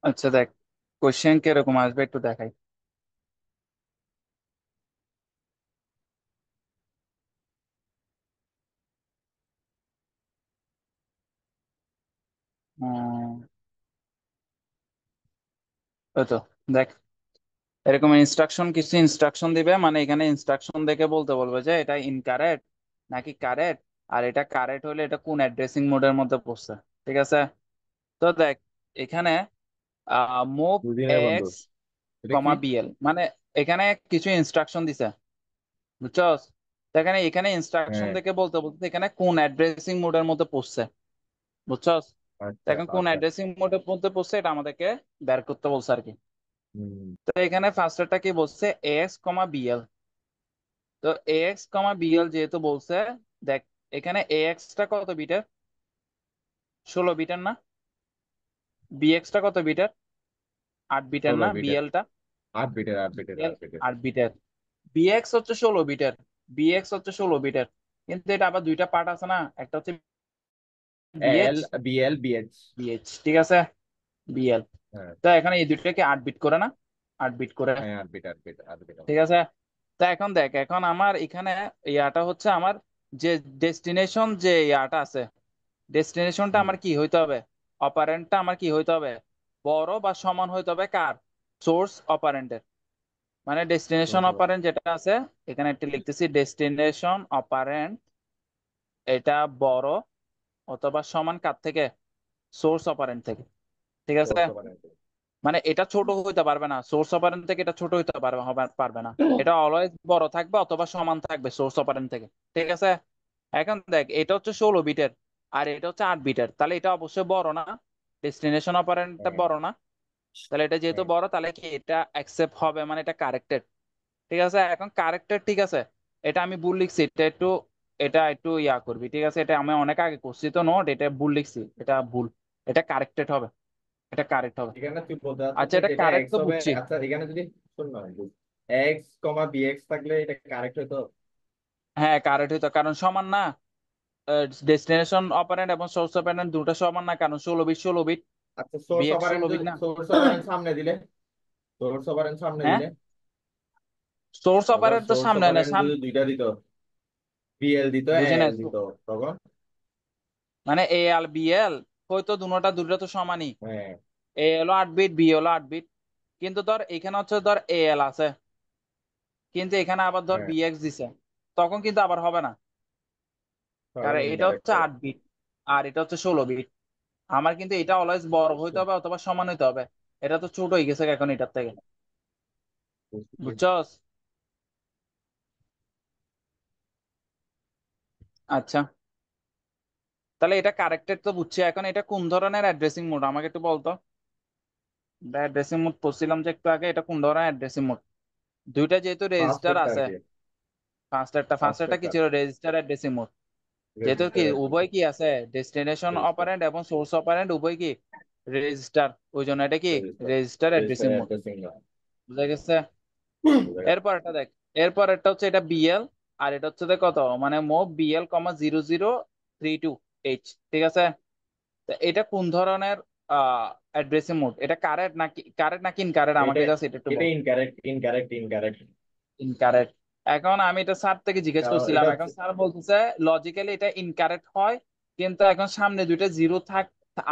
আচ্ছা দেখ, কোশ্চেন কিরকম আসবে একটু দেখাই। ওই তো দেখ, এরকম ইনস্ট্রাকশন কিছু ইনস্ট্রাকশন দিবে, মানে এখানে ইনস্ট্রাকশন দেখে বলতে বলবে যে এটা ইনকারেক্ট নাকি কারেক্ট। আর এটা কারেক্ট হলে এটা কোন অ্যাড্রেসিং মোডের মধ্যে পড়ছে। ঠিক আছে, তো দেখ এখানে মুভ দুদিন হয় বন্ধু। এক্স এটা কি? কমা বিএল, মানে এখানে কিছু ইনস্ট্রাকশন দিছে, বুঝছস? তো এখানে এখানে ইনস্ট্রাকশন হ্যাঁ। দেখে বলতে বলতে এখানে কোন অ্যাড্রেসিং মোডের মধ্যে পড়ছে, বুঝছস? তো আচ্ছা এখন কোন আচ্ছা। অ্যাড্রেসিং মোডের মধ্যে পড়ছে এটা আমাদেরকে বের করতে বলছে আর কি। হুম। তো এখানে ফার্স্টটা কি বলছে, এক্স কমা বিএল। তো এক্স কমা বিএল যেহেতু বলছে, দেখ এখানে এক্সটা কত বিটের? 16 বিটের না? বিএক্সটা কত বিটের? 8 বিটের ষোলো না বিটের বিএলটা? 8 বিটের 8 বিটের বিএল 8 বিটের। 8 বিটের। বিএক্স হচ্ছে 16 বিটের। বিএক্স হচ্ছে 16 বিটের, কিন্তু এটা আবার দুইটা পার্ট আছে না, একটা হচ্ছে এল বিএইচ, বিএল বিএইচ। বিএইচ ঠিক আছে, বিএল। হ্যাঁ তো এখানে এই দুইটাকে 8 বিট করে না, 8 বিট করে। হ্যাঁ 8 বিট 8 বিট 8 বিট ঠিক আছে, তা এখন দেখ, এখন আমার এখানে ইয়াটা হচ্ছে আমার যে ডেস্টিনেশন যে ইয়াটা আছে, ডেস্টিনেশনটা হুম। আমার কি হইতে হবে? অপারেন্টটা আমার কি হইতে হবে? বড় বা সমান হইতে হবে কার? সোর্স অপারেন্টের। মানে ডেস্টিনেশন অপারেন্ট যেটা আছে, এখানে একটা লিখতেছি, ডেস্টিনেশন অপারেন্ট এটা বড় অথবা সমান কার থেকে? সোর্স অপারেন্ট থেকে। ঠিক আছে, মানে এটা ছোট হইতে পারবে না সোর্স অপারেন্ট থেকে, এটা ছোট হইতে পারবে না। এটা অলওয়েজ বড় থাকবে অথবা সমান থাকবে সোর্স অপারেন্ট থেকে। ঠিক আছে, এখন দেখ এটা হচ্ছে 16 বিটের আর এটা হচ্ছে 8 বিটের, তাহলে এটা অবশ্যই বড় না? ডেস্টিনেশন অপারেন্টটা হ্যাঁ বড় না? তাহলে এটা যেহেতু হ্যাঁ। বড়, তাহলে কি এটা অ্যাকসেপ্ট হবে, মানে এটা কারেক্টেড। ঠিক আছে, এখন কারেক্টেড, ঠিক আছে। এটা আমি ভুল লিখছি, এটা একটু ইয়া করবি, ঠিক আছে? এটা আমি অনেক আগে করছি তো নোট, এটা ভুল লিখছি, এটা ভুল। এটা কারেক্টেড হবে, এটা কারেক্ট হবে। এখানে তুই বলতে চাচ্ছিস আচ্ছা, যে এটা যেটা কারেক্ট এক্স তো হবে, বুঝছি। আচ্ছা এখানে যদি শোন না, এক্স কমা বিএক্স থাকলে এটা কারেক্ট হতো। হ্যাঁ কারেক্ট হইতো, কারণ সমান না। ডেস্টিনেশন অপারেন্ড এবং সোর্স অপারেন্ড দুটো সমান না, কারণ 16 বিট 16 বিট। আচ্ছা সোর্স বিএক্স অপারেন্ট 16 বিট না? সোর্স অপারেন্ট সামনে দিলে, সোর্স অপারেন্ট সামনে হ্যাঁ, দিলে সোর্স ধর অপারেন্ড তো সোর্স সামনে না, অপারেন্ট যদি দুইটা দিত, বিএল দিত বুঝি না। এল দিত, তখন মানে এ এল বি এল হয়তো দুটা দুটো তো সমানই। হ্যাঁ এ হলো 8 বিট, বি হলো 8 বিট। কিন্তু ধর এখানে হচ্ছে ধর এ এল আছে, কিন্তু এখানে আবার ধর হ্যাঁ বিএক্স দিছে, তখন কিন্তু আবার হবে না। তখন কারণ এটা ইনকারেক্ট হচ্ছে হবে। 8 বিট আর এটা হচ্ছে 16 বিট। আমার কিন্তু এটা অলওয়েজ বড় হইতে বুঝছো? হবে অথবা সমান হইতে হবে। এটা তো ছোট হয়ে গেছে এখন এটার থেকে, বুঝছি। বুঝছস? আচ্ছা, তাহলে এটা কারেক্টেড তো বুঝছি, এখন এটা কোন ধরনের অ্যাড্রেসিং মোড আমাকে একটু বলতো। অ্যাড্রেসিং মোড পড়ছিলাম যে একটু আগে, এটা কোন ধরনের অ্যাড্রেসিং মোড? দুইটা যেহেতু ফার্স্ট রেজিস্টার একটা আর আছে। কি। ফার্স্ট ফার্স্টটা কি একটা ছিল? Register addressing mode. যেহেতু কি রেজিস্টার উভয় অ্যাড্রেস। কি আছে, ডেস্টিনেশন রেজিস্টার অপারেন্ড এবং সোর্স অপারেন্ড উভয় কি রেজিস্টার, ওই জন্য এটা কি register register register addressing mode. Addressing না। বুঝা গেছে? বুঝা গেছে। এরপর এটা দেখ, এরপর এটা হচ্ছে এটা বিএল, আর এটা হচ্ছে দেখ কত, মানে মোভ বিএল কমা 0032H। ঠিক আছে, তো এটা কোন ধরনের অ্যাড্রেসিং মোড? এটা কারেক্ট নাকি ইনকারেক্ট, এটা আমাকে জাস্ট এটা একটু এটা বল। Incorrect incorrect incorrect. ইনকারেক্ট। এখন আমি এটা স্যার থেকে জিজ্ঞেস কারণ করছিলাম, এটা এখন স্যার বলতেছে লজিক্যালি এটা ইনকারেক্ট হয়, কিন্তু এখন সামনে দুইটা জিরো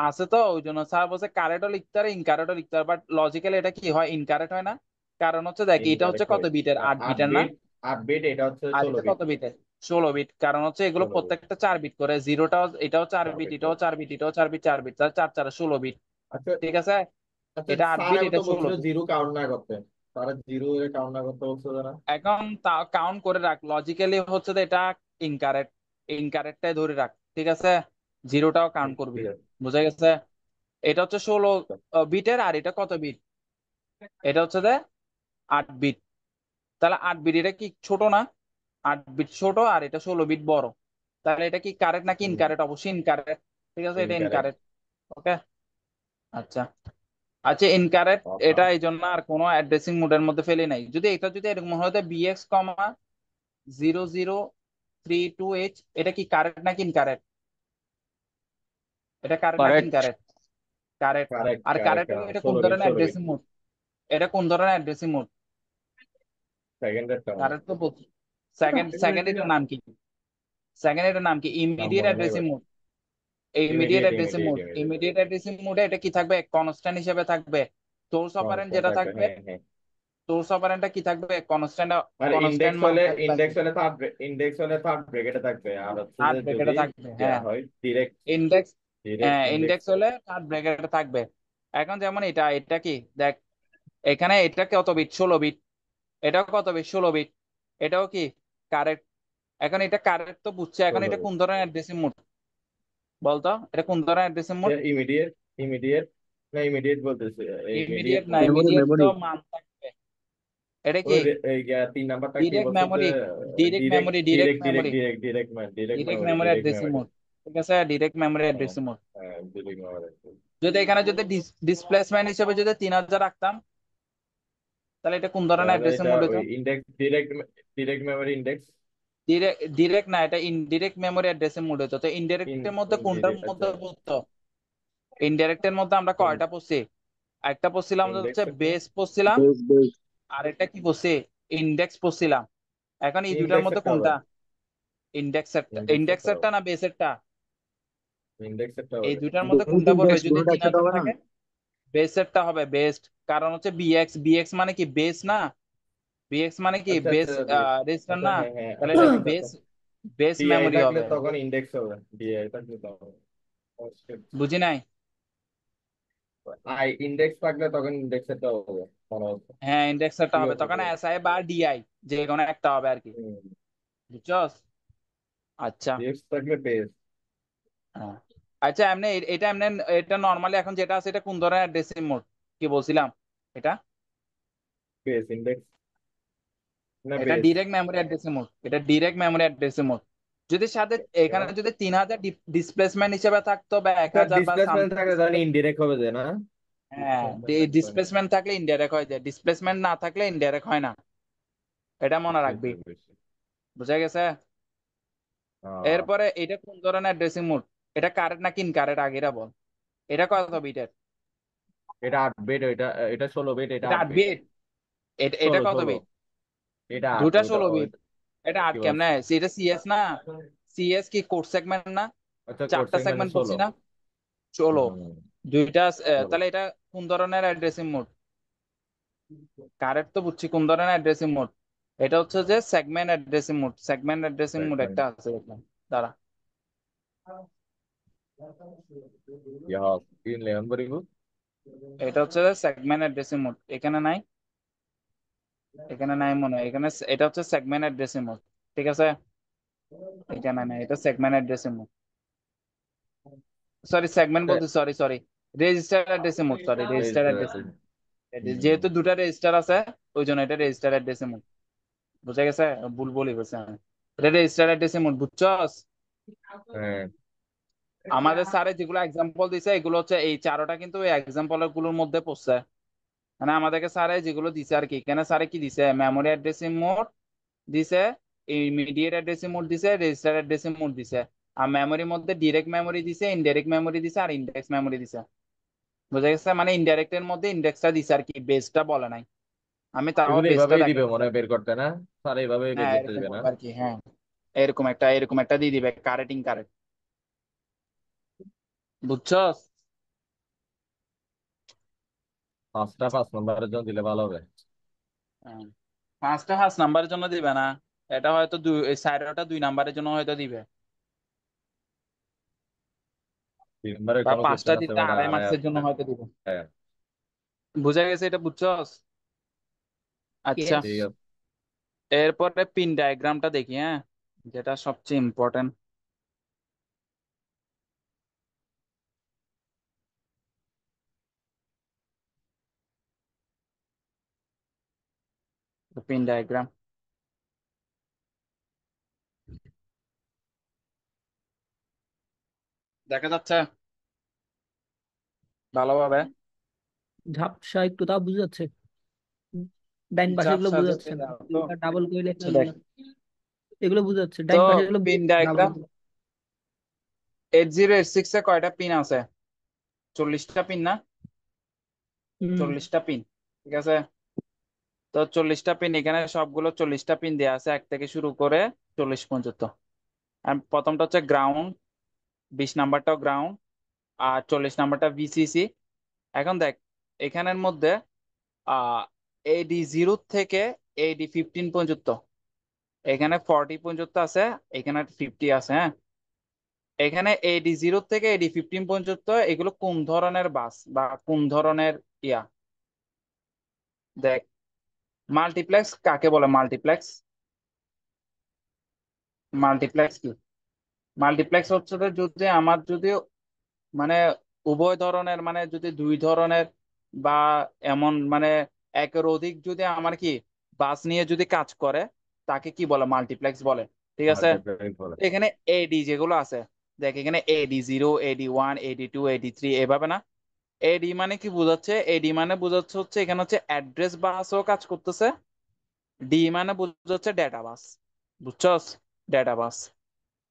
আছে, তো ওই জন্য স্যার বলছে কারেক্টও লিখতে পারে ইনকারেক্টও লিখতে পারে, বাট লজিক্যালি এটা কি হয়, ইনকারেক্ট হয় না। কারণ হচ্ছে দেখ এটা হচ্ছে ইনকারেক্ট কত হয়। বিটের, আট আট বিটের না? বিট 8 বিট, এটা হচ্ছে আর ষোলো এটা বিট কত বিটের? 16 বিট। কারণ হচ্ছে এগুলো 16 বিট। প্রত্যেকটা 4 বিট করে, জিরোটাও এটাও চার 4 বিট বিট এটাও করে। 4 বিট এটাও 4 বিট, 4 বিট, তাহলে 4 4 16 বিট। আচ্ছা ঠিক আছে, আচ্ছা, এটা 8 বিট স্যারে তো এটা ষোলো বলছিল বিট জিরো কাউন্ট না করতে। তারা জিরো কাউন্ট না করতে বলছে তারা। এখন তা কাউন্ট করে রাখ, লজিক্যালি হচ্ছে যে এটা ইনকারেক্ট, ইনকারেক্টটাই ধরে রাখ। ঠিক আছে, জিরোটাও কাউন্ট করবি। ঠিক আছে। বুঝা গেছে? এটা হচ্ছে 16 বিটের আর এটা কত বিট? এটা হচ্ছে যে 8 বিট। তাহলে 8 বিট এটা কি ছোট না? 8 বিট ছোট আর এটা 16 বিট বড়। তাহলে এটা কি কারেক্ট নাকি হুম। ইনকারেক্ট? অবশ্যই ইনকারেক্ট। ঠিক আছে, এটা ইনকারেক্ট। ইনকারেক্ট। ওকে, আচ্ছা। আচ্ছা, ইনকারেক্ট। কথা। এটা এই জন্য আর কোনো অ্যাড্রেসিং মোডের মধ্যে ফেলে নাই। যদি এটা যদি এরকম হতো বিএক্স কমা 0032H, এটা কি কারেক্ট নাকি ইনকারেক্ট? এটা কারেক্ট নাকি কারেক্ট। ইনকারেক্ট? কারেক্ট। কারেক্ট আর কারেক্ট। কারেক্ট এটা কোন 16 বিট ধরনের 16 বিট। Addressing mode? এটা কোন ধরনের অ্যাড্রেসিং মোড? সেকেন্ডের টা মনে কারেক্ট তো বলছি। সেকেন্ড সেকেন্ড এটার নাম কি? সেকেন্ড এটার নাম কি? নাম ইমিডিয়েট মনে নেই অ্যাড্রেসিং ভাই। Mode. Immediate immediate addressing immediate mode, immediate. Immediate addressing মোডে এটা কি থাকবে? কনস্ট্যান্ট হিসেবে থাকবে। সোর্স অপারেন্ড কনস্ট্যান্ট যেটা থাকবে, থাকবে, হ্যাঁ হ্যাঁ। সোর্স অপারেন্ডটা কি থাকবে? কনস্ট্যান্ট। আর কনস্ট্যান্ট ইন্ডেক্স মান হলে থাকবে। ইন্ডেক্স হলে থার্ড ব্র্যাকেটে থাকবে, আর হচ্ছে থার্ড যে যদি ব্র্যাকেটে থাকবে, দেয়া হ্যাঁ। হয় ডিরেক্ট। ইন্ডেক্স, ডিরেক্ট হ্যাঁ ইন্ডেক্স। ইন্ডেক্স হলে থার্ড ব্র্যাকেটে থাকবে। এখন যেমন এটা, এটা কি দেখ, এখানে এটা কত বিট? 16 বিট। এটাও কত বিট? 16 বিট। এটাও কি কারেক্ট? এখন এটা কারেক্ট তো বুঝছে, এখন ষোলো এটা বিট। কোন ধরনের অ্যাড্রেসিং মোড বলতো? এটা কোন ধরনের অ্যাড্রেসিং মোড? ইমিডিয়েট ইমিডিয়েট না, ইমিডিয়েট বলতেছে। ইমিডিয়েট ইমিডিয়েট না। না, মেমোরি ইমিডিয়েট তো মেমোরি মান থাকবে। এটা কি ওই এই 3 নাম্বারটা কি ডিরেক্ট বলছে যে memory, direct direct memory, direct direct direct memory, direct direct direct direct memory, memory direct addressing memory. Mode. ঠিক আছে, ডিরেক্ট মেমোরি অ্যাড্রেসিং মোড। হ্যাঁ, ডিরেক্ট মেমোরি। যদি এখানে যদি ডিসপ্লেসমেন্ট হিসেবে যদি 3000 রাখতাম, তাহলে এটা কোন ধরনের তাহলে অ্যাড্রেসিং এটা মোড ওই হতো? Index direct direct memory index. Direct, direct না, এটা ইনডিরেক্ট মেমোরি অ্যাড্রেসিং মোড হতো। তো ইন ইনডিরেক্টের মধ্যে কোনটার ইনডিরেক্ট, আচ্ছা। মধ্যে পড়তো? ইনডিরেক্টের মধ্যে আমরা কয়টা পড়ছি? একটা পড়ছিলাম হচ্ছে ইন্ডেক্স একটা। বেস পড়ছিলাম, বেস বেস আর এটা কি পড়ছি? ইন্ডেক্স পড়ছিলাম। এখন এই দুইটার ইন্ডেক্স মধ্যে একটা হবে। কোনটা? ইন্ডেক্সেরটা, ইন্ডেক্স একটা ইন্ডেক্সেরটা হবে। না বেসেরটা? ইন্ডেক্স একটা এই হবে। দুইটার মধ্যে বেস কোনটা পড়বে? ইন্ডেক্স যদি দুটোটা তিন একসাথে হাজার হবে না? থাকে বেসেরটা হবে বেস্ট। কারণ হচ্ছে বিএক্স, বিএক্স মানে কি বেস না? বিএক্স মানে কি আচ্ছা বেস আচ্ছা রেজিস্টার আচ্ছা, না? হ্যাঁ হ্যাঁ, তাহলে আচ্ছা এটা আচ্ছা আচ্ছা বেস, আচ্ছা। বেস ডিআই মেমোরি থাকলে হবে। তখন ইন্ডেক্স হবে, ডিআই থাকলে তখন। বুঝি নাই? আই ইন্ডেক্স থাকলে তখন ইন্ডেক্স একটা হবে মনে হচ্ছে। হ্যাঁ ইন্ডেক্সরটা ঠিক হবে, আছে, তখন ঠিক আছে। এসআই বা ডিআই যে কোনো একটা হবে আর কি। হুম। বুঝছস? আচ্ছা। ডিএক্স থাকলে বেস। হ্যাঁ। আচ্ছা এমনি এটা এমনি, এটা নর্মালি এখন যেটা আছে এটা কোন ধরনের অ্যাড্রেসিং মোড কি বলছিলাম? এটা, বেস ইন্ডেক্স না এটা base. Direct memory addressing mode, এটা ডিরেক্ট মেমোরি অ্যাড্রেসিং মোড। যদি সাথে কেন? এখানে যদি 3000 ডিসপ্লেসমেন্ট হিসেবে থাকতো বা এক আচ্ছা, হাজার বা ডিসপ্লেসমেন্ট সামথিং, থাকলে তখন ইনডিরেক্ট হবে যে না। হ্যাঁ ডিসপ্লেসমেন্ট থাকলে তখন ডিসপ্লেসমেন্ট থাকলে ইনডাইরেক্ট হয়ে যায়, ডিসপ্লেসমেন্ট না থাকলে ইনডাইরেক্ট হয় না। এটা মনে রাখবি। বুঝছি, বুঝছি। বুঝা গেছে? আহ, এরপরে এটা কোন ধরনের ড্রেসিং মোড? এটা কারেক্ট নাকি ইনকারেক্ট আগেরা বল। এটা কত বিটের? এটা 8 বিট, এটা 16 বিট, এটা এটা 8 8 বিট। বিট। এটা 16 কত 16। বিট? এটা 8 দুটা ওটা 16 বিট। এটা কি 8 বলছে? কেমনে? এটা সিএস না? সিএস কি কোড সেগমেন্ট না? আচ্ছা, কোড চারটা সেগমেন্টে সেগমেন্ট বলছি 16। না? চলো, হুম। দুইটা। 16। তাহলে এটা কোন ধরনের অ্যাড্রেসিং মোড? কারেক্ট তো বুঝছি, কোন ধরনের অ্যাড্রেসিং মোড? এটা হচ্ছে যে segment addressing mode, segment addressing mode segment. একটা আছে দেখলাম। দাঁড়া। Yeah, in 11 variable. এটা হচ্ছে সেগমেন্ট অ্যাড্রেসিং মোড, এখানে নাই, এখানে নাই মনে হয়। এখানে এটা হচ্ছে সেগমেন্ট অ্যাড্রেসিং মোড। ঠিক আছে, এখানে নাই, এটা segment addressing mode. Sorry segment বলতে, sorry sorry, register addressing mode, sorry register Register addressing আছে। মোড। হুম। যেহেতু দুটা রেজিস্টার আছে, ওই জন্য এটা রেজিস্টার অ্যাড্রেসিং মোড। বুঝা গেছে? ভুল বলি বলছে আমি। এটা রেজিস্টার অ্যাড্রেসিং মোড, বুঝছস? হ্যাঁ। আমাদের স্যারে যেগুলো এক্সাম্পল দিছে এগুলো হচ্ছে এই চারোটা কিন্তু ওই এক্সাম্পল গুলোর মধ্যে পড়ছে। মানে আমাদেরকে স্যারে যেগুলো দিছে আর কি, এখানে স্যারে কি দিছে? মেমোরি অ্যাড্রেসিং মোড দিছে, ইমিডিয়েট অ্যাড্রেসিং মোড দিছে, রেজিস্টার অ্যাড্রেসিং মোড দিছে। আর মেমোরির মধ্যে ডিরেক্ট মেমোরি দিছে, ইনডাইরেক্ট মেমোরি দিছে, আর ইন্ডেক্স মেমোরি দিছে। বুঝা গেছে? মানে ইনডাইরেক্ট এর মধ্যে ইন্ডেক্সটা দিছে আর কি, বেসটা বলে নাই। আমি তাও এগুলো বেসটা এইভাবেই দিবে দেখাইছি মনে আর হয় কি। বের করতে, না? স্যার এইভাবেই বের হ্যাঁ করতে এরকম দিবে না? হবে আর কি, হ্যাঁ। এরকম একটা দিয়ে দিবে, কারেক্টিং কারেক্ট। বুঝছস? 5টা 5 নম্বরের জন্য দিলে ভালো হবে। হ্যাঁ। পাঁচটা 5 নাম্বারের জন্য দিবে না, এটা হয়তো দুই, এই সাইডটা 2 নাম্বারের জন্য হয়তো দিবে। 3 নম্বরের বা কোনো পাঁচটা কোশ্চেন আছে দিতে মানে আড়াই আড়াই মার্কসের জন্য আছে। হয়তো দিবে। হ্যাঁ, বুঝা গেছে? এটা বুঝছস? আচ্ছা। ইয়েস। ঠিক আছে। এরপরে পিন ডায়াগ্রামটা দেখি, হ্যাঁ, যেটা সবচেয়ে ইম্পর্টেন্ট। পিন ডায়াগ্রাম দেখা যাচ্ছে ভালোভাবে? ঝাপসা একটু, তাও বুঝা যাচ্ছে। ডাইন পাশে এগুলো ঝাপসা বুঝা যদি যাচ্ছে না, দাও তো। এগুলো ডাবল করে লেখা আচ্ছা হলো দেখ, না। এগুলো বুঝা যাচ্ছে, তো ডাইন পাশে এগুলো পিন ডাবল। ডায়াগ্রাম 8086 এ কয়টা পিন আছে? 40টা পিন না, হুম 40টা পিন, ঠিক আছে। তো 40টা পিন এখানে সবগুলো 40টা পিন দেওয়া আছে 1 থেকে শুরু করে 40 পর্যন্ত। আর প্রথমটা হচ্ছে গ্রাউন্ড, 20 নাম্বারটাও গ্রাউন্ড, আর 40 নাম্বারটা ভিসিসি। এখন দেখ এখানের মধ্যে আহ AD0 থেকে AD15 পর্যন্ত, এখানে 40 পর্যন্ত আছে, এখানে 50 আছে, হ্যাঁ। এখানে AD0 থেকে AD15 পর্যন্ত এগুলো কোন ধরনের বাস বা কোন ধরনের ইয়া, দেখ মাল্টিপ্লেক্স কাকে বলে? মাল্টিপ্লেক্স, মাল্টিপ্লেক্স কি? মাল্টিপ্লেক্স হচ্ছে যে যদি আমার যদি মানে উভয় ধরনের, মানে যদি দুই ধরনের বা এমন মানে একের অধিক যদি আমার কি বাস নিয়ে যদি কাজ করে, তাকে কি বলে? মাল্টিপ্লেক্স বলে, ঠিক আছে। মাল্টিপ্লেক্স বলে। এখানে এডি যেগুলো আছে, দেখ এখানে AD0, AD1, AD2, AD3 এভাবে না। এডি মানে কি বোঝাচ্ছে? এডি মানে বোঝাচ্ছে হচ্ছে এখানে হচ্ছে অ্যাড্রেস বাসও কাজ করতেছে। ডি মানে বোঝাচ্ছে ডেটা বাস, বুঝছস? ডেটা বাস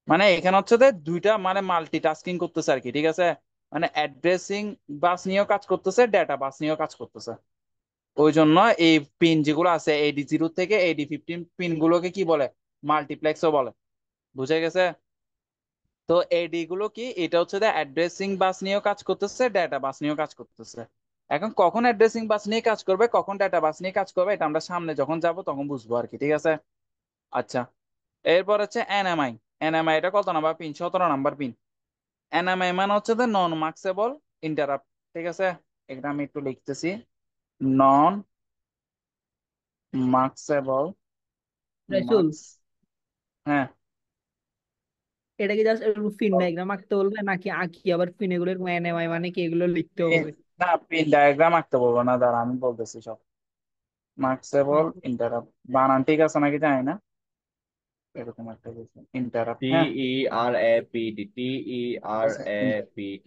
মানে এখানে হচ্ছে যে দুইটা মানে মাল্টিটাস্কিং করতেছে আর কি, ঠিক আছে। মানে অ্যাড্রেসিং বাস নিয়েও কাজ করতেছে, ডেটা বাস নিয়েও কাজ করতেছে। ওই জন্য এই পিন যেগুলো আছে AD0 থেকে AD15 পিন গুলোকে কি বলে? মাল্টিপ্লেক্সও বলে, বুঝে গেছে? তো এডি গুলো কি, এটা হচ্ছে যে অ্যাড্রেসিং বাস নিয়েও কাজ করতেছে, ডেটা বাস নিয়েও কাজ করতেছে। এখন কখন অ্যাড্রেসিং বাস নিয়ে কাজ করবে, কখন ডেটা বাস নিয়ে কাজ করবে, এটা আমরা সামনে যখন যাব তখন বুঝবো আর কি, ঠিক আছে। আচ্ছা, এরপর হচ্ছে এনএমআই। এনএমআই এটা কত number pin? 17 number pin. NMI মানে হচ্ছে যে নন মার্কসেবল ইন্টারাপ্ট, ঠিক আছে। এটা আমি একটু লিখতেছি, নন মার্কসেবল রাইসুল, মার্কস, হ্যাঁ। এটা কি জাস্ট পিন ডায়াগ্রাম আঁকতে বলবে নাকি আঁকি আবার পিন এগুলো এনএমআই মানে কি এগুলো লিখতে হবে? না, পিন ডায়াগ্রাম আঁকতে বলবো না, দাঁড়া আমি বলতেছি সব। মার্কসেবল আচ্ছা। ইন্টারাপ্ট বানান ঠিক আছে নাকি জানি না, এরকম একটা কিছু ইন্টারাপ্ট, হ্যাঁ। TERAPT, আচ্ছা, TERAPT,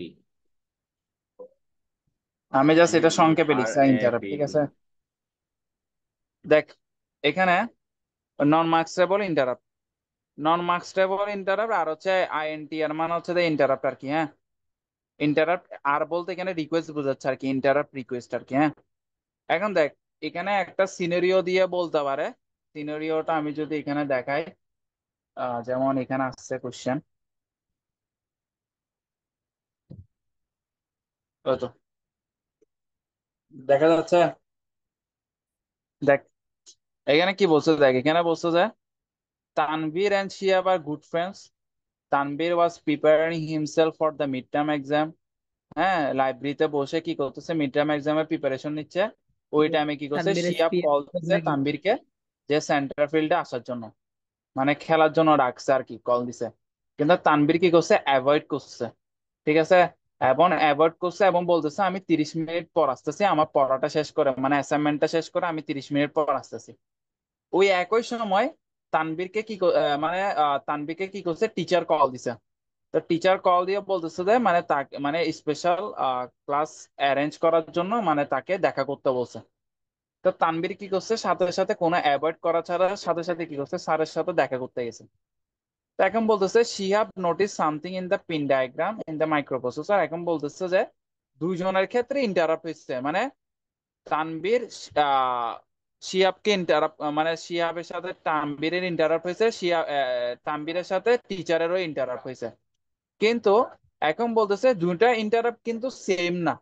আমি জাস্ট এটা সংক্ষেপে লিখছি ইন্টারাপ্ট, ঠিক TERAPT। আছে। দেখ এখানে নন মার্কসেবল ইন্টারাপ্ট, নন মার্কসেবল ইন্টারাপ্ট আর হচ্ছে আইএনটিআর মানে হচ্ছে ইন্টারাপ্ট আর কি, হ্যাঁ। ইন্টারাপ্ট আর বলতে এখানে রিকোয়েস্ট বোঝাচ্ছে আর কি, ইন্টারাপ্ট রিকোয়েস্ট আর কি, হ্যাঁ। এখন দেখ এখানে একটা সিনারিও দিয়ে বলতে পারে। সিনারিওটা আমি যদি এখানে দেখাই, যেমন এখানে আসছে কোশ্চেন, তো দেখা যাচ্ছে। দেখ এখানে কি বলছে, দেখ এখানে বলছে যে Tanvir and Shihab are good friends. Tanvir was preparing himself for the midterm exam. হ্যাঁ, লাইব্রেরিতে বসে কি করতেছে? মিড টার্ম এক্সামের প্রিপারেশন নিচ্ছে। ওই টাইমে কি করছে? তানভীর শিহাব এসপি কল দিচ্ছে নাকি? তানভীরকে, যে সেন্টার ফিল্ডে আসার জন্য, মানে খেলার জন্য ডাকছে আর কি, কল দিছে। কিন্তু তানভীর কি করছে? অ্যাভয়েড করছে, ঠিক আছে। এবং অ্যাভয়েড করছে এবং বলতেছে আমি 30 মিনিট পর আসতেছি, আমার পড়াটা শেষ করে মানে অ্যাসাইনমেন্টটা শেষ করে আমি 30 মিনিট পর আসতেছি। ওই একই সময় তানভীরকে মানে তানভীরকে কি করছে? টিচার কল দিছে। তো টিচার কল দিয়ে বলতেছে যে মানে তাকে মানে স্পেশাল ক্লাস অ্যারেঞ্জ করার জন্য মানে তাকে দেখা করতে বলছে। তো তানভীর কি করছে? সাথে সাথে কোনো অ্যাভয়েড করা ছাড়া সাথে সাথে কি করছে? স্যারের সাথে দেখা করতে গেছে। তো এখন বলতেছে Shihab notice something in the pin diagram in the microprocessor. এখন বলতেছে যে দুইজনের ক্ষেত্রে ইন্টারাপ্ট হয়েছে, মানে তানভীর আহ শিহাবকে ইন্টারাপ্ট, মানে শিহাবের সাথে তানভীরের ইন্টারাপ্ট হয়েছে, তানভীরের সাথে টিচারেরও ইন্টারাপ্ট হয়েছে। কিন্তু এখন বলতেছে দুইটা ইন্টারাপ্ট কিন্তু সেম না,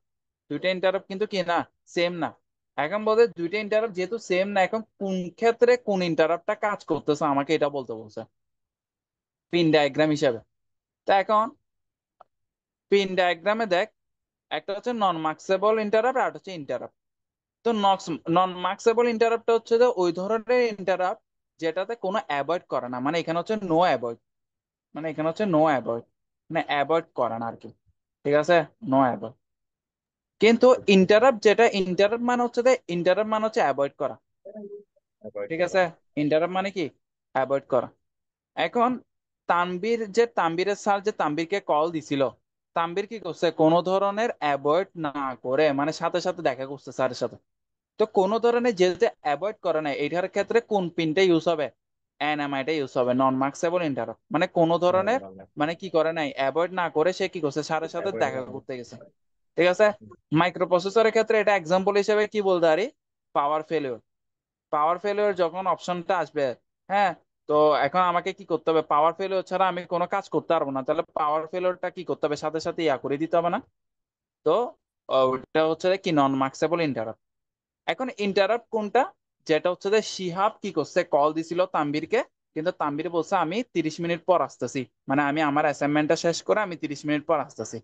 দুইটা ইন্টারাপ্ট কিন্তু কি না, সেম না। এখন বলতে দুইটা ইন্টারাপ্ট যেহেতু সেম না, এখন কোন ক্ষেত্রে কোন ইন্টারাপ্টটা কাজ করতেছে আমাকে এটা বলতে বলছে পিন ডায়াগ্রাম হিসাবে। তো এখন পিন ডায়াগ্রামে দেখ, একটা হচ্ছে নন মার্কসেবল ইন্টারাপ্ট আর একটা হচ্ছে ইন্টারাপ্ট। তো নন মার্কসেবল ইন্টারাপ্ট হচ্ছে যে ওই ধরনের ইন্টারাপ্ট যেটাতে কোনো অ্যাভয়েড করে না, মানে এখানে হচ্ছে নো অ্যাভয়েড, মানে এখানে হচ্ছে নো অ্যাভয়েড, মানে অ্যাভয়েড করে না আর কি, ঠিক আছে, নো অ্যাভয়েড। কিন্তু ইন্টারাপ্ট যেটা, ইন্টারাপ্ট মানে হচ্ছে ইন্টারাপ্ট মানে হচ্ছে অ্যাভয়েড করা, অ্যাভয়েড ঠিক করা। আছে। ইন্টারাপ্ট মানে কি? অ্যাভয়েড করা। এখন তানবীরের স্যার যে তানবীরকে কল দিছিল, তানবীর কি করছে? কোনো ধরনের অ্যাভয়েড না করে মানে সাথে সাথে দেখা করছে স্যারের সাথে। তো কোনো ধরনের যে অ্যাভয়েড করে না, এটার ক্ষেত্রে কোন পিনটা ইউজ হবে? এনএমআইটা ইউজ হবে, নন মার্কসেবল ইন্টারাপ্ট। মানে কোনো হ্যাঁ, ধরনের বাংলা। মানে কি করে নাই, অ্যাভয়েড না করে সে কি করছে? স্যারের সাথে অ্যাভয়েড দেখা করা। করতে গেছে। ঠিক আছে। মাইক্রোপ্রসেসরের ক্ষেত্রে এটা এক্সাম্পল হিসেবে কি বলতে পারি, পাওয়ার ফেলিওর। পাওয়ার ফেলিওর যখন অপশনটা আসবে, হ্যাঁ, তো এখন আমাকে কি করতে হবে, পাওয়ার ফেলিওর ছাড়া আমি কোনো কাজ করতে পারবো না, তাহলে পাওয়ার ফেলিওরটা কি করতে হবে, সাথে সাথে ইয়া করে দিতে হবে না। তো ওটা হচ্ছে কি নন মার্কসেবল ইন্টারাপ্ট। এখন ইন্টারাপ্ট কোনটা, যেটা হচ্ছে যে শিহাব কি করছে, কল দিছিল তানভীরকে, কিন্তু তানভীর বলছে আমি 30 মিনিট পর আসতেছি, মানে আমি আমার অ্যাসাইনমেন্টটা শেষ করে আমি 30 মিনিট পর আসতেছি।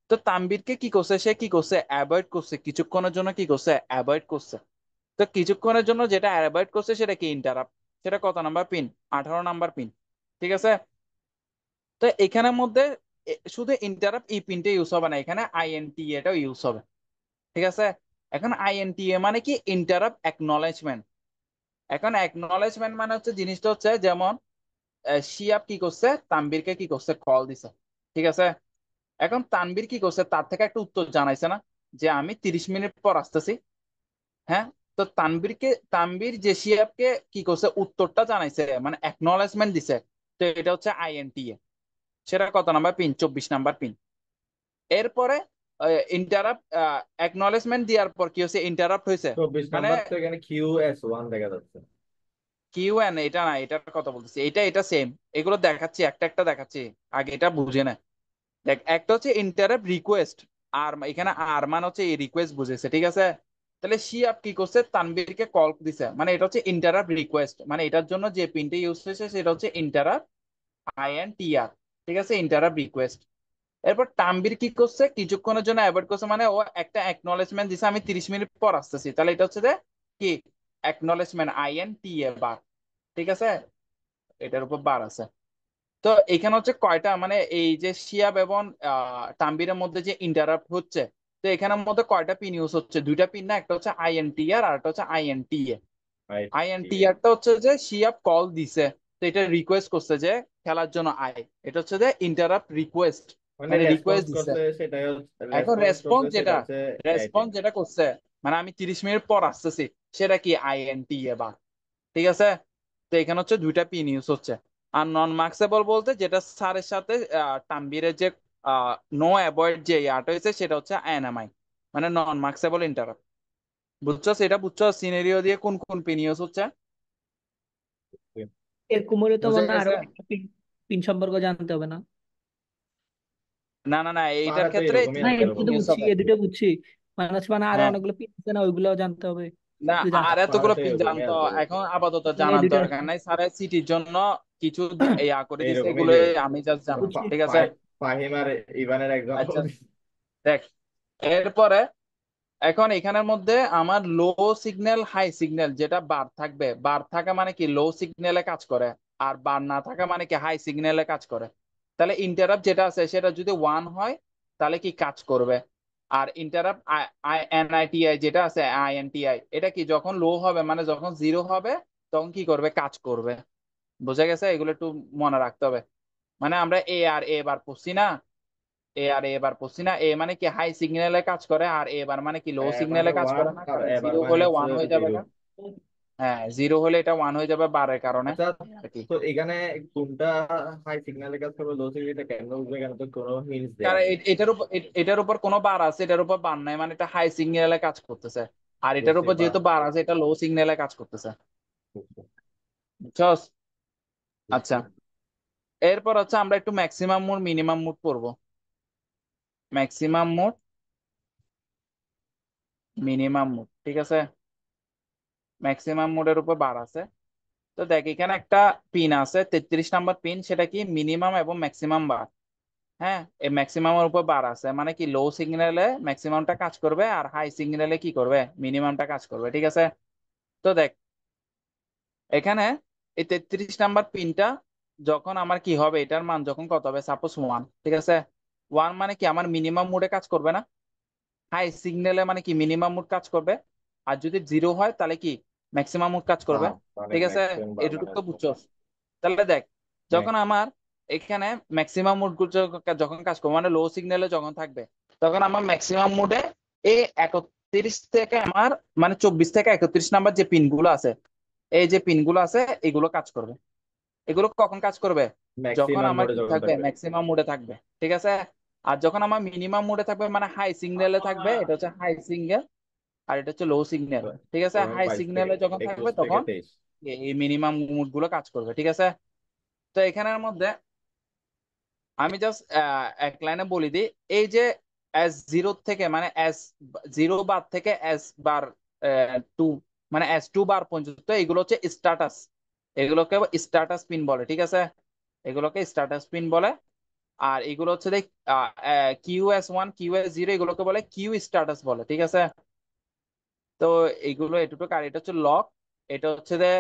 তো তানভীরকে কি করছে, সে কি করছে, অ্যাভয়েড করছে, কিছুক্ষণের জন্য কি করছে, অ্যাভয়েড করছে। তো কিছুক্ষণের জন্য যেটা অ্যাভয়েড করছে সেটা কি ইন্টারাপ্ট। সেটা কত নাম্বার পিন, 18 নাম্বার পিন। ঠিক আছে। তো এখানের মধ্যে শুধু ইন্টারাপ্ট এই পিনটা ইউজ হবে না, এখানে আইএনটি এটাও ইউজ হবে। ঠিক আছে। এখন আইএনটিএ মানে কি, ইন্টারাপ্ট অ্যাকনলেজমেন্ট। এখন অ্যাকনলেজমেন্ট মানে হচ্ছে জিনিসটা হচ্ছে যেমন শিয়াব কি করছে, তানবীরকে কি করছে, কল দিছে। ঠিক আছে। এখন তানবীর কি করছে, তার থেকে একটা উত্তর জানাইছে না, যে আমি 30 মিনিট পর আসতেছি। হ্যাঁ। তো তানবীর যে শিয়াবকে কি করছে, উত্তরটা জানাইছে, মানে অ্যাকনলেজমেন্ট দিছে। তো এটা হচ্ছে আইএনটিএ। সেটা কত নাম্বার পিন, 24 নাম্বার পিন। এরপরে ইন্টারাপ্ট অ্যাকনলেজমেন্ট দেওয়ার পর কি হচ্ছে, ইন্টারাপ্ট হয়েছে। 24 মানে নাম্বার তো এখানে QS1 দেখা যাচ্ছে। কিউএন এটা না, এটার কথা বলতেছি, এটা সেম। এগুলো দেখাচ্ছি, একটা একটা দেখাচ্ছি, আগে এটা বুঝে না। দেখ, একটা হচ্ছে ইন্টারাপ্ট রিকোয়েস্ট, আর এখানে আর মানে হচ্ছে এই রিকোয়েস্ট বুঝেছে। ঠিক আছে। তাহলে শিয়াব কি করছে, তানবীরকে কল দিছে, মানে এটা হচ্ছে ইন্টারাপ্ট রিকোয়েস্ট, মানে এটার জন্য যে পিনটা ইউজ হয়েছে সেটা হচ্ছে ইন্টারাপ্ট আইএনটিআর। ঠিক আছে, ইন্টারাপ্ট রিকোয়েস্ট। এরপর তানবীর কি করছে, কিছুক্ষণের জন্য অ্যাভয়েড করছে, মানে ও একটা অ্যাকনলেজমেন্ট দিছে আমি 30 মিনিট পর আসতেছি, তাহলে এটা হচ্ছে যে কি অ্যাকনলেজমেন্ট আইএনটিএ বার। ঠিক আছে। এটার উপর বার আছে। তো এখানে হচ্ছে কয়টা, মানে এই যে শিয়াব এবং তানবীরের মধ্যে যে ইন্টারাপ্ট হচ্ছে, তো এখানের মধ্যে কয়টা পিন ইউজ হচ্ছে, দুইটা পিন না, একটা হচ্ছে আইএনটিআর আর একটা হচ্ছে আইএনটিএ। রাইট। আইএনটিআরটা হচ্ছে যে শিয়াব কল দিছে, তো এটা রিকোয়েস্ট করছে যে খেলার জন্য আয়, এটা হচ্ছে যে ইন্টারাপ্ট রিকোয়েস্ট, মানে মানে রেসপন্স রিকোয়েস্ট দিছে। করছে সেটা এখন রেসপন্স করছে সেটা হচ্ছে এইটি। রেসপন্স যেটা করছে, মানে আমি 30 মিনিট পর আসতেছি, সেটা কি আইএনটিএ বা। ঠিক আছে। তো এখানে হচ্ছে দুইটা পিন ইউজ হচ্ছে। আর নন মার্কসেবল বলতে যেটা স্যারের সাথে তানবীরের যে নো অ্যাভয়েড যে ইয়াটা হয়েছে সেটা হচ্ছে এনএমআই, মানে নন মার্কসেবল ইন্টারাপ্ট। বুঝছো, সেটা বুঝছো সিনারিও দিয়ে কোন কোন পিন ইউজ হচ্ছে, এরকম হলে তো বুঝে মনে হয় আরো গেছে। একটা পিন পিন সম্পর্কে জানতে হবে না? না না না, এইটার পারা তো ক্ষেত্রে এরকমই না, একটা এই পিন দুটো হবে। ইউজ বুঝছি, হবে। এই দুটো বুঝছি। মানে হচ্ছে মানে আরো হ্যাঁ। অনেকগুলো পিন আছে না, ওইগুলো জানতে হবে। না, যদি জানতে আর পারা এতগুলো তো পিন এরকমই জানতো আসবে। এখন আপাতত মানে এই জানার দুটো দরকার নাই, স্যারের সিটির জন্য কিছু ইয়া করে দিছে, এইরকমই এগুলো যে আমি জাস্ট জানবো। বুঝছি। ঠিক আছে। ফাহিম আর ইভানের এক্সাম্পল। আচ্ছা, দেখ, এরপরে এখন এখানের মধ্যে আমার লো সিগন্যাল হাই সিগন্যাল যেটা বার থাকবে, বার থাকা মানে কি লো সিগন্যালে কাজ করে, আর বার না থাকা মানে কি হাই সিগন্যালে কাজ করে। তাহলে ইন্টারাপ্ট যেটা আছে সেটা যদি 1 হয় তাহলে কি কাজ করবে, আর ইন্টারাপ্ট এনআইটিআই যেটা আছে আইএনটিআই, এটা কি যখন লো হবে মানে যখন 0 হবে তখন কি করবে, কাজ করবে। বোঝা গেছে, এগুলো একটু মনে রাখতে হবে। মানে আমরা এ আর এ বার পড়ছি না, এ মানে কি হাই সিগন্যালে কাজ করে, আর এ বার মানে কি লো মানে সিগন্যালে কাজ ওয়ান করে না, আর কারণ এবার 0 মানে হলে হচ্ছে 1 হয়ে যাবে 0। না। হ্যাঁ, 0 হলে এটা 1 হয়ে যাবে বারের কারণে। আচ্ছা, এই আর কি। তো এখানে কোনটা হাই সিগন্যালের কাজ করবে, লো সিগন্যাল কেন বুঝবে, এখানে তো কোনো হিন্টস দেয়া কারণ নেই। এটার উপর কোনো বার আছে, এটার উপর বার নাই, মানে এটা হাই সিগন্যালে কাজ করতেছে। আর এটার বুঝছি উপর বা যেহেতু বার আছে, এটা লো সিগন্যালে কাজ করতেছে। বুঝছি বুঝছস। বুঝছি। আচ্ছা, এরপর হচ্ছে আমরা একটু ম্যাক্সিমাম মোড মিনিমাম মোড পড়বো। Maximum mode, minimum mode. ঠিক আছে। ম্যাক্সিমাম মোডের উপর বার আছে। তো দেখ, এখানে একটা পিন আছে 33 নাম্বার পিন, সেটা কি মিনিমাম এবং ম্যাক্সিমাম বার। হ্যাঁ, এই ম্যাক্সিমামের উপর বার আছে, মানে কি লো সিগন্যালে ম্যাক্সিমামটা কাজ করবে, আর হাই সিগন্যালে কি করবে, মিনিমামটা কাজ করবে। ঠিক আছে। তো দেখ, এখানে এই 33 নাম্বার পিনটা যখন আমার কি হবে, এটার মান যখন কত হবে, সাপোজ 1। ঠিক আছে। 1 মানে কি আমার মিনিমাম মোডে কাজ করবে না, হাই সিগন্যালে মানে কি মিনিমাম মোড কাজ করবে, আর যদি 0 হয় তাহলে কি ম্যাক্সিমাম মোড কাজ করবে। হ্যাঁ, মানে ঠিক আছে। ম্যাক্সিমাম বার এটুকু মানে তো বুঝছো। তাহলে দেখ, হ্যাঁ। যখন আমার এখানে ম্যাক্সিমাম মোড যখন কাজ করবে, মানে লো সিগন্যালে যখন থাকবে, তখন আমার ম্যাক্সিমাম মোডে এই 31 থেকে আমার, মানে 24 থেকে 31 নাম্বার যে পিনগুলো আছে, এই যে পিনগুলো আছে এগুলো কাজ করবে। এগুলো কখন কাজ করবে, যখন ম্যাক্সিমাম আমার মোডে কি যখন থাকবে, থাকবে। ম্যাক্সিমাম মোডে থাকবে। ঠিক আছে। আর যখন আমার মিনিমাম মোডে থাকবে মানে হাই সিগন্যালে থাকবে, এটা হচ্ছে হাই সিগন্যাল আর এটা হচ্ছে লো সিগন্যাল। ঠিক আছে, তোমার হাই 22 থেকে সিগন্যালে যখন থাকবে 21 থেকে তখন 23। এই মিনিমাম মোড গুলো কাজ করবে। ঠিক আছে, তো এখানের মধ্যে আমি জাস্ট এক লাইনে বলি দিই, এই যে এস জিরো থেকে মানে এস জিরো বার থেকে এস বার টু মানে এস টু বার পর্যন্ত এগুলো হচ্ছে স্ট্যাটাস, এগুলোকে স্ট্যাটাস পিন বলে। ঠিক আছে, এগুলোকে স্ট্যাটাস পিন বলে। আর এগুলো হচ্ছে Q S one Q S zero এগুলোকে বলে কিউ স্ট্যাটাস বলে। ঠিক আছে, তো এইগুলো এটুকু। আর এটা হচ্ছে লক, এটা হচ্ছে যে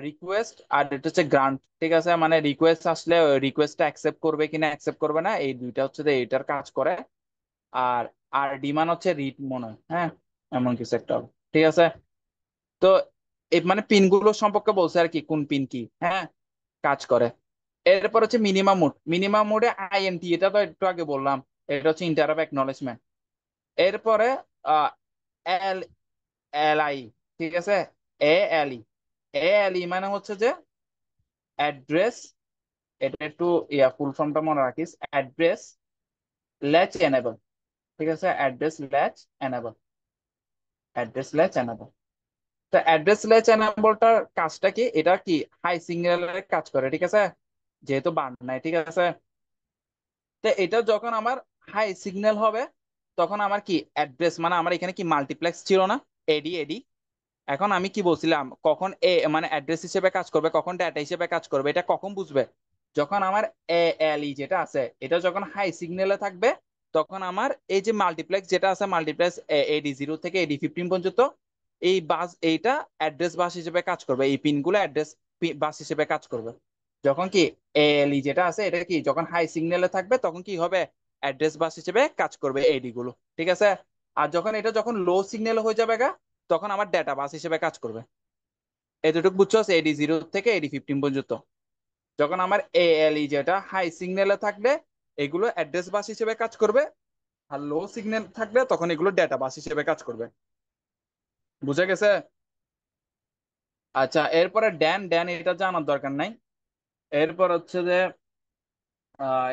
রিকোয়েস্ট, আর এটা হচ্ছে গ্রান্ট। ঠিক আছে, মানে রিকোয়েস্ট আসলে রিকোয়েস্টটা অ্যাকসেপ্ট করবে কিনা অ্যাকসেপ্ট করবে না, এই দুইটা হচ্ছে যে এটার কাজ করে। আর আর ডিমান্ড হচ্ছে রিড মনে হয়, হ্যাঁ এমন কিছু একটা হবে। ঠিক আছে, তো এই মানে পিনগুলো সম্পর্কে বলছে আর কি, কোন পিন কি হ্যাঁ কাজ করে। এরপর হচ্ছে মিনিমাম মোড, মিনিমাম মোডে আইএনটি, এটা তো একটু আগে বললাম, এটা হচ্ছে ইন্টারাপ্ট অ্যাকনলেজমেন্ট। এরপরে এল এল আই, ঠিক আছে, এ এল ই, এ এল ই মানে হচ্ছে যে অ্যাড্রেস, এটা একটু ফুল ফর্মটা মনে রাখিস, অ্যাড্রেস ল্যাচ এনেবল। ঠিক আছে, address latch enable, address latch enable. তো অ্যাড্রেস ল্যাচ এনেবলটার কাজটা কি, এটা কি হাই সিগন্যালের কাজ করে। ঠিক আছে, যেহেতু বার্ন নাই। ঠিক আছে, তো এটা যখন আমার হাই সিগন্যাল হবে তখন আমার কি অ্যাড্রেস মানে আমার এখানে কি মাল্টিপ্লেক্স ছিল না, এডি এডি। এখন আমি কি বলছিলাম, কখন এ মানে অ্যাড্রেস হিসেবে কাজ করবে, কখন ডাটা হিসেবে কাজ করবে, এটা কখন বুঝবে, যখন আমার এ এল ই যেটা আছে এটা যখন হাই সিগন্যালে থাকবে, তখন আমার এই যে মাল্টিপ্লেক্স যেটা আছে, মাল্টিপ্লেক্স এডি জিরো থেকে এডি ফিফটিন পর্যন্ত, এই বাস এইটা অ্যাড্রেস বাস হিসেবে কাজ করবে, এই পিনগুলো অ্যাড্রেস বাস হিসেবে কাজ করবে। যখন কি এএলই যেটা আছে এটা কি যখন হাই সিগন্যালে থাকবে তখন কি হবে, অ্যাড্রেস বাস হিসেবে কাজ করবে এডি গুলো। ঠিক আছে, আর যখন এটা যখন লো সিগন্যাল হয়ে যাবে গা, তখন আমার ডেটা বাস হিসেবে কাজ করবে। এতটুকু বুঝছো, এডি জিরো থেকে এডি ফিফটিন পর্যন্ত যখন আমার এএলই যেটা হাই সিগন্যালে থাকবে এগুলো অ্যাড্রেস বাস হিসেবে কাজ করবে, আর লো সিগন্যাল থাকবে তখন এগুলো ডেটা বাস হিসেবে কাজ করবে। বুঝে গেছে? আচ্ছা, এরপরে ড্যান ড্যান এটা জানার দরকার নাই। এরপর হচ্ছে যে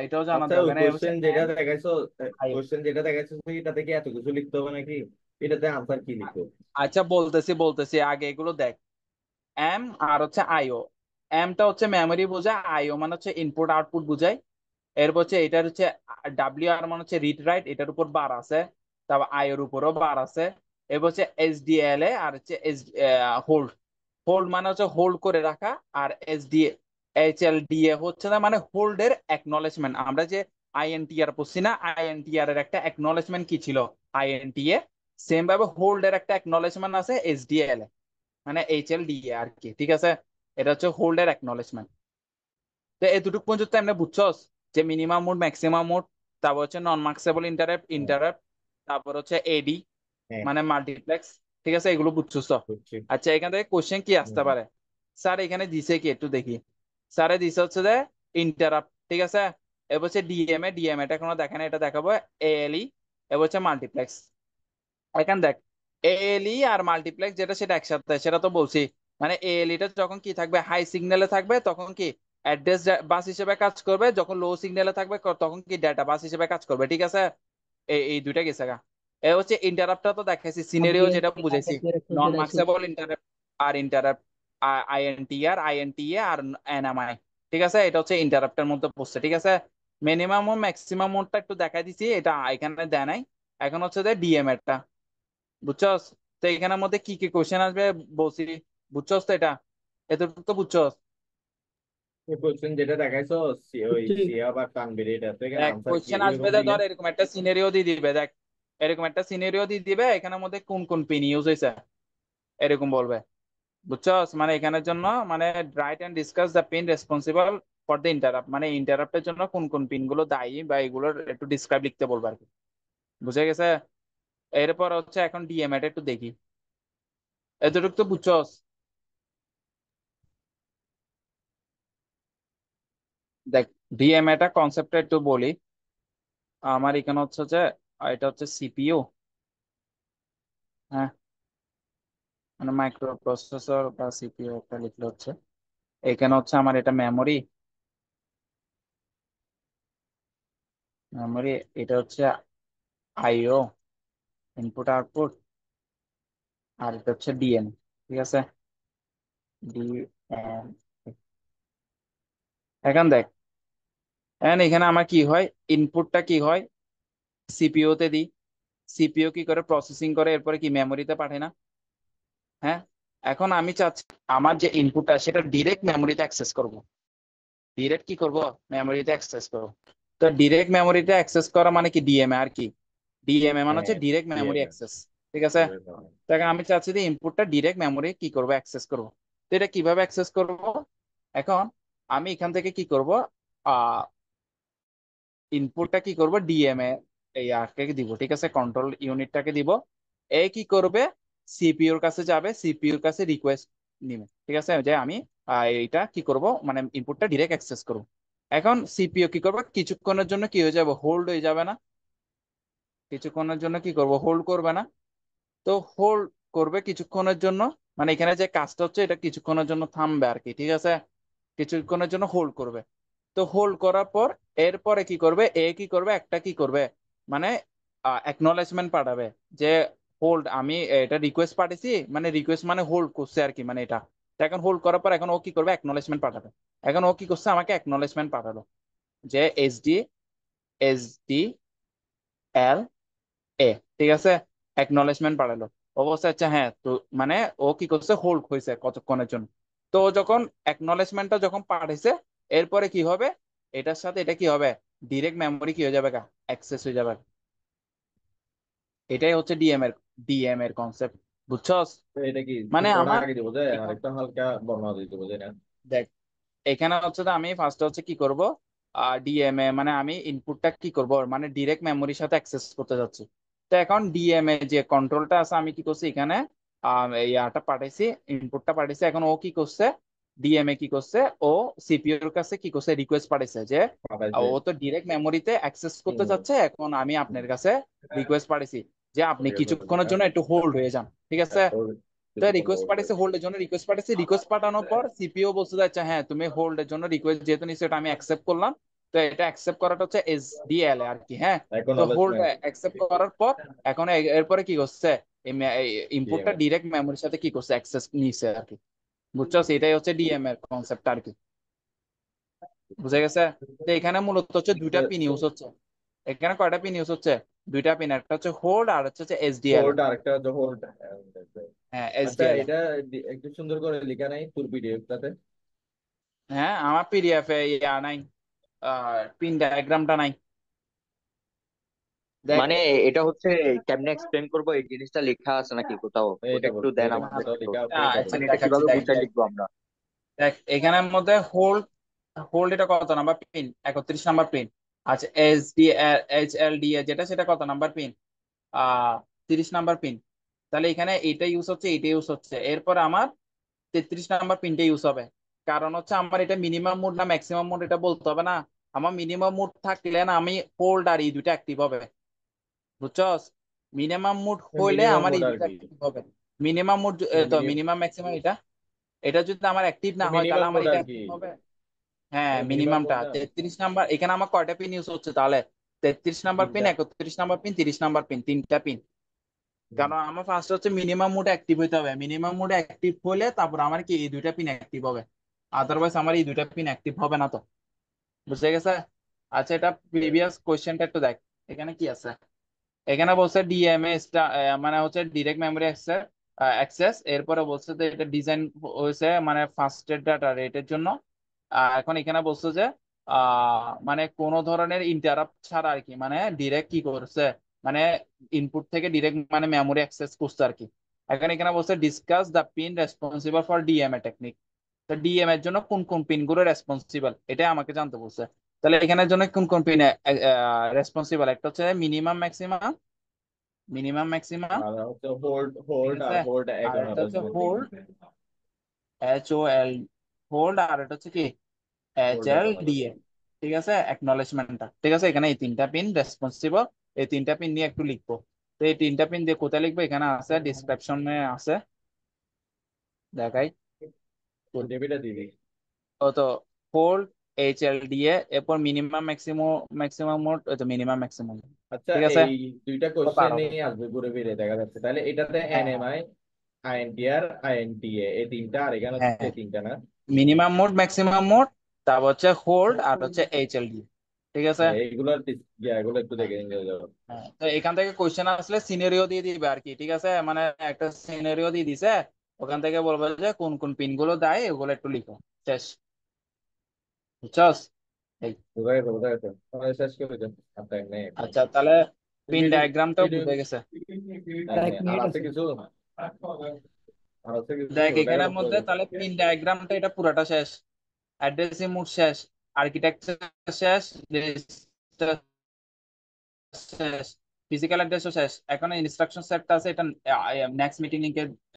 এটাও জানার আচ্ছা, ওই দরকার নাই, হচ্ছে কোশ্চেন যেটা এম দেখাইছো, আই ও। কোশ্চেন যেটা দেখাইছো এটাতে কি এত কিছু লিখতে হবে নাকি? এটাতে আনসার কি লিখবো? আচ্ছা বলতেছি বলতেছি, আগে এগুলো দেখ। এম আর হচ্ছে আইও, এমটা হচ্ছে মেমোরি বোঝায়, আইও মানে হচ্ছে ইনপুট আউটপুট বুঝায়। এরপর হচ্ছে এটার হচ্ছে ডাব্লিউ আর মানে হচ্ছে রিড রাইট, এটার উপর বার আছে, তারপর আই এর উপরও বার আছে। এরপর হচ্ছে এসডিএল এ আর হচ্ছে এস হোল্ড, হোল্ড মানে হচ্ছে হোল্ড করে রাখা, আর এসডি এইচএলডিএ হচ্ছে না মানে হোল্ডের অ্যাকনলেজমেন্ট। আমরা যে আইএনটিআর পড়ছি না, আইএনটিআর এর একটা অ্যাকনলেজমেন্ট কি ছিল, আইএনটিএ, সেম ভাবে হোল্ডের একটা অ্যাকনলেজমেন্ট আছে এসডিএল এ, মানে এইচএলডিএ আর কি। ঠিক আছে, এটা হচ্ছে হোল্ডের অ্যাকনলেজমেন্ট। তো এতটুকু পর্যন্ত এমনি বুঝছস, যে মিনিমাম মোড ম্যাক্সিমাম মোড, তারপর হচ্ছে নন মার্কসেবল ইন্টারাপ্ট হ্যাঁ, ইন্টারাপ্ট, তারপর হচ্ছে এডি হ্যাঁ, মানে মাল্টিপ্লেক্স। ঠিক আছে, এগুলো বুঝছস তো? বুঝছি। আচ্ছা, এখান থেকে কোশ্চেন কি আসতে হুম। পারে, স্যার এখানে দিছে কি একটু দেখি। স্যারে দিছে হচ্ছে যে ইন্টারাপ্ট। ঠিক আছে, এবার হচ্ছে ডিএমএ, ডিএমএ এটা কোনো দেখে না, এটা দেখাবো এএলই। এবার হচ্ছে মাল্টিপ্লেক্স, এখান দেখ এএলই আর মাল্টিপ্লেক্স যেটা সেটা একসাথে, সেটা তো বলছি। মানে এএলইটা যখন কি থাকবে হাই সিগন্যালে থাকবে তখন কি অ্যাড্রেস বাস হিসেবে কাজ করবে, যখন লো সিগন্যালে থাকবে তখন কি ডেটা বাস হিসেবে কাজ করবে। ঠিক আছে, এই দুইটা গেছে গা। এ হচ্ছে ইন্টারাপ্টটা তো দেখাইছি, সিনারিও যেটা বুঝাইছি, নন মার্কসেবল ইন্টারাপ্ট আর ইন্টারাপ্ট, আইএনটিআর আইএনটিএ আর এনএমআই। ঠিক আছে, এটা হচ্ছে ইন্টারাপ্টের মধ্যে পড়ছে। ঠিক আছে, মিনিমাম ও ম্যাক্সিমাম মোডটা একটু দেখাই দিছি, এটা এখানে দেয় নাই। এখন হচ্ছে যে ডিএম এরটা, বুঝছস? তো এখানের মধ্যে কি কি কোশ্চেন আসবে বলছি, বুঝছস তো এটা, এতটুকু তো বুঝছস। ওই কোশ্চেন যেটা দেখাইছো, ওই বুঝছি। সিয়া বা তানভীর, এটা থেকে দেখ আনসার কি কোশ্চেন আসবে এরকম যে দিলে? ধর এরকম একটা সিনারিও দিয়ে দিবে, দেখ এরকম একটা সিনারিও দিয়ে দিবে, এখানের মধ্যে কোন কোন পিন ইউজ হয়েছে এরকম বলবে। বুঝছস? মানে এখানের জন্য মানে write and discuss the pin responsible for the interrupt, মানে ইন্টারাপ্টের জন্য কোন কোন পিন গুলো দায়ী বা এগুলোর একটু ডিসক্রাইব লিখতে বলবে আর কি। বুঝে গেছে? এরপর হচ্ছে এখন ডিএমএটা একটু দেখি, এতটুকু তো বুঝছস। দেখ ডিএমএটা কনসেপ্টটা একটু বলি। আমার এখানে হচ্ছে যে এটা হচ্ছে সিপিইউ, হ্যাঁ মানে মাইক্রো প্রসেসর বা সিপিইউ একটা লিখলে হচ্ছে। এখানে হচ্ছে আমার এটা মেমোরি, মেমোরি এটা হচ্ছে আইও, ইনপুট আউটপুট, আর এটা হচ্ছে ডিএম। ঠিক আছে, ডিএম। এখন দেখ, এখন এখানে আমার কি হয়, ইনপুটটা কি হয়, সিপিইউ তে দিই, সিপিইউ কি করে প্রসেসিং করে, এরপরে কি মেমোরিতে পাঠায় না? হ্যাঁ। এখন আমি চাচ্ছি আমার যে ইনপুটটা সেটা ডিরেক্ট মেমোরিতে অ্যাক্সেস করব। ডিরেক্ট কি করব, মেমোরিতে অ্যাক্সেস করব। তো ডিরেক্ট মেমোরিতে অ্যাক্সেস করা মানে কি, ডিএমএ আর কি, ডিএমএ মানে হ্যাঁ হচ্ছে ডিরেক্ট মেমোরি ডিএমএস। অ্যাক্সেস। ঠিক আছে, তাকে আমি চাচ্ছি যে ইনপুটটা ডিরেক্ট মেমোরি কি করব, অ্যাক্সেস করব। তো এটা কিভাবে অ্যাক্সেস করব? এখন আমি এখান থেকে কি করব, ইনপুটটা কি করব, ডিএমএ এই আরকে দিব। ঠিক আছে, কন্ট্রোল ইউনিটটাকে দিব। এ কি করবে, সিপিইউর কাছে যাবে, সিপিইউর কাছে রিকোয়েস্ট নিবে। ঠিক আছে, যে আমি এইটা কি করব, মানে ইনপুটটা ডিরেক্ট অ্যাক্সেস করব। এখন সিপিইউ কি করবে, কিছুক্ষণের জন্য কি হয়ে যাবে, হোল্ড হয়ে যাবে না? কিছুক্ষণের জন্য কি করব, হোল্ড করবে না? তো হোল্ড করবে কিছুক্ষণের জন্য, মানে এখানে যে কাজটা হচ্ছে এটা কিছুক্ষণের জন্য থামবে আর কি। ঠিক আছে, কিছুক্ষণের জন্য হোল্ড করবে। তো হোল্ড করার পর এরপরে কি করবে, এ কি করবে, একটা কি করবে, মানে অ্যাকনলেজমেন্ট পাঠাবে যে হোল্ড, আমি এটা রিকোয়েস্ট পাঠিয়েছি, মানে রিকোয়েস্ট মানে হোল্ড করছে আর কি, মানে এটা। তো এখন হোল্ড করার পর এখন ও কি করবে, অ্যাকনলেজমেন্ট পাঠাবে। এখন ও কি করছে, আমাকে অ্যাকনলেজমেন্ট পাঠালো যে এস ডি এল এ। ঠিক আছে, অ্যাকনলেজমেন্ট পাঠালো। অবশ্যই আচ্ছা, হ্যাঁ তো মানে ও কি করছে, হোল্ড হয়েছে কতক্ষণের জন্য। তো ও যখন অ্যাকনলেজমেন্টটা যখন পাঠাইছে, এরপরে কি হবে, এটার সাথে এটা কি হবে, ডিরেক্ট মেমোরি কি হয়ে যাবে, অ্যাক্সেস হয়ে যাবে। এটাই হচ্ছে ডিএম এর কনসেপ্ট, বুঝছস? তো এটা কি মানে চিত্রটা আমার আগে দিব যে আর এখান একটা হালকা বর্ণনা দিতে বোঝে না। দেখ, এখানে হচ্ছে যে আমি ফার্স্ট হচ্ছে কি করব, ডিএমএ মানে আমি ইনপুটটা কি করব, মানে ডিরেক্ট মেমোরির সাথে অ্যাক্সেস করতে যাচ্ছি। তো এখন ডিএমএ যে কন্ট্রোলটা আছে, আমি কি করছি এখানে ইয়াটা পাঠাইছি, ইনপুটটা পাঠাইছি। এখন ও কি করছে, ডিএমএ কি করছে, ও সিপিইউর কাছে কি করছে, রিকোয়েস্ট পাঠাইছে যে পাঠাইছে। ও তো ডিরেক্ট মেমোরিতে অ্যাক্সেস করতে হুম। যাচ্ছে, এখন আমি আপনার কাছে রিকোয়েস্ট পাঠাইছি যে আপনি ঠিক আছে কিছুক্ষণের জন্য একটু হোল্ড হয়ে যান। ঠিক আছে, তো কিছুক্ষণ রিকোয়েস্ট হোল্ড পাঠিয়েছে, হোল্ডের জন্য রিকোয়েস্ট পাঠিয়েছে, রিকোয়েস্ট পাঠানোর পর সিপিইউ বলতে যাচ্ছে হ্যাঁ তুমি হোল্ডের জন্য রিকোয়েস্ট যেহেতু নিচ্ছে এটা আমি অ্যাকসেপ্ট করলাম। তো এটা অ্যাকসেপ্ট করাটা হচ্ছে এসডিএল আর কি। হ্যাঁ, তো হোল্ড অ্যাকনলেজমেন্ট। অ্যাকসেপ্ট করার পর এখন এরপরে কি করছে, ইনপুটটা ডিএমএস। ডিরেক্ট মেমোরির সাথে কি করছে, অ্যাক্সেস নিচ্ছে আর কি। বুঝছো, এটাই হচ্ছে ডিএম এর কনসেপ্ট আর কি। বুঝে গেছে? তো এখানে মূলত হচ্ছে দুইটা পিন ইউজ হচ্ছে। এখানে কয়টা পিন ইউজ হচ্ছে, দুইটা পিন, একটা হচ্ছে হোল্ড আর হচ্ছে এসডিএল। হোল্ড আরেকটা হচ্ছে হোল্ড। হ্যাঁ, আচ্ছা এসডিএল। এটা একটু সুন্দর করে লেখা নাই তোর পিডিএফটাতে। হ্যাঁ, আমার পিডিএফ এ ইয়া নাই, পিন ডায়াগ্রামটা নাই। দেখ, মানে এটা হচ্ছে কেমনে এক্সপ্লেন করবো এই জিনিসটা লেখা আছে নাকি কোথাও, ওটা এটা একটু বলতে দেন এটা আমাদের কোথাও একটু। লেখা আছে এটা আচ্ছা মানে বলতে। এটা দেখাচ্ছি, কিভাবে দেখ বুঝাই দেখ লিখবো আমরা? দেখ এখানের মধ্যে হোল্ড, হোল্ড এটা কত নাম্বার পিন, 31 নাম্বার পিন। আচ্ছা, এইচ এল ডি এ যেটা, সেটা কত নাম্বার পিন, 30 নাম্বার পিন। তাহলে এখানে এটা ইউজ হচ্ছে, এটা ইউজ হচ্ছে, এরপর আমার 33 নাম্বার পিনটা ইউজ হবে। কারণ হচ্ছে আমার এটা মিনিমাম মোড না ম্যাক্সিমাম মোড এটা বলতে হবে না। আমার মিনিমাম মোড থাকলে না আমি হোল্ড আর এই দুইটা অ্যাক্টিভ হবে। বুঝছস, মিনিমাম মোড হইলে মিনিমাম আমার মোড এই আর দুইটা কি। অ্যাক্টিভ হবে। মিনিমাম মোড, তো মিনিমাম ম্যাক্সিমাম এটা, এটা যদি আমার অ্যাক্টিভ না হয় তাহলে মিনিমাম আমার মোড এটা আর কি। অ্যাক্টিভ হবে। হ্যাঁ, মিনিমাম মিনিমামটা মোড না। 33 নাম্বার। এখানে আমার কয়টা পিন ইউজ হচ্ছে তাহলে, 33 নাম্বার পিন, তিনটা। 31 নাম্বার পিন, 30 নাম্বার পিন, তিনটা পিন। হুম। কারণ আমার ফার্স্ট হচ্ছে মিনিমাম মোড অ্যাক্টিভ হইতে হবে, মিনিমাম মোড অ্যাক্টিভ হলে তারপর আমার কি এই দুইটা পিন অ্যাক্টিভ হবে। আদারওয়াইজ আমার এই দুইটা পিন অ্যাক্টিভ হবে না তো। বুঝতে গেছে? আচ্ছা, এটা প্রিভিয়াস কোয়েশ্চেনটা একটু দেখ, এখানে কি আছে। এখানে বলছে ডিএমএ মানে হচ্ছে ডিরেক্ট মেমোরি অ্যাক্সেস। এরপরে বলছে যে এটা ডিজাইন হয়েছে মানে ফাস্টের ডাটা রেটের জন্য। এখন এখানে বলছে যে মানে কোনো ধরনের ইন্টারাপ্ট ছাড়া আর কি, মানে ডিরেক্ট কি করছে, মানে ইনপুট থেকে ডিরেক্ট মানে মেমোরি অ্যাক্সেস করছে আর কি। এখন এখানে বলছে discuss the pin responsible for DMA technique. তো ডিএম এর জন্য কোন কোন পিন গুলো রেসপন্সিবল এটাই আমাকে জানতে বলছে। তাহলে এখানের জন্য কোন কোন পিন রেসপন্সিবল, একটা হচ্ছে মিনিমাম ম্যাক্সিমাম, মিনিমাম ম্যাক্সিমাম। আর হচ্ছে হোল্ড ঠিক হোল্ড আছে, আর হোল্ড আর একটা হচ্ছে অ্যাকনলেজমেন্ট। হোল্ড, HOL, হোল্ড, আর এটা হচ্ছে কি, H hold L D A. Acknowledgement. ঠিক আছে, অ্যাকনলেজমেন্টটা। ঠিক আছে, এখানে এই তিনটা পিন রেসপন্সিবল। এই তিনটা পিন নিয়ে একটু লিখবো। তো এই তিনটা পিন দিয়ে কোথায় লিখবো, এখানে আছে, ডিসক্রিপশনে আছে, দেখাই। ডেবিটা দিবি। ও তো হোল্ড, HLDA, এরপর minimum maximum mode, minimum maximum. আচ্ছা, ঠিক আছে, এই দুইটা তো পারো। কোশ্চেনই আসবে ঘুরে ফিরে দেখা যাচ্ছে, তাহলে এটাতে হ্যাঁ এনএমআই, আইএনটিআর, আইএনটিএ এই তিনটা, আর এখানে হচ্ছে হ্যাঁ, এই তিনটা না? মিনিমাম মোড, ম্যাক্সিমাম মোড, তারপর হচ্ছে হোল্ড, আর হচ্ছে HLD। ঠিক আছে। এইগুলোর এগুলো একটু দেখে নিয়ে যাবো। হ্যাঁ, তো এখান থেকে কোশ্চেন আসলে সিনারিও দিয়ে দিবে আর কি। ঠিক আছে, মানে একটা সিনারিও দিয়ে দিছে, ওখান থেকে বলবে যে কোন কোন পিন গুলো দেয় ওগুলো একটু লিখো, শেষ। বুঝছস? এই বোঝা গেছে, বোঝা গেছে, আমাদের শেষ করে দেন। আর টাইম নেই এখন। আচ্ছা, তাহলে পিন ভিডিও ডায়াগ্রামটাও ভিডিও বুঝে গেছে। টাইম এক নেই, আর মিনিট আছে আছে। কিছু, আর আছে কিছু দেখ ওটা এখানের আরো মধ্যে তাহলে পিন ডায়াগ্রামটা এটা পুরাটা শেষ, অ্যাড্রেসিং মোড শেষ, আর্কিটেকচার শেষ, রেজিস্টার শেষ, ফিজিক্যাল অ্যাড্রেসও শেষ। এখন ইনস্ট্রাকশন সেটটা আছে, এটা নেক্সট মিটিং লিংকে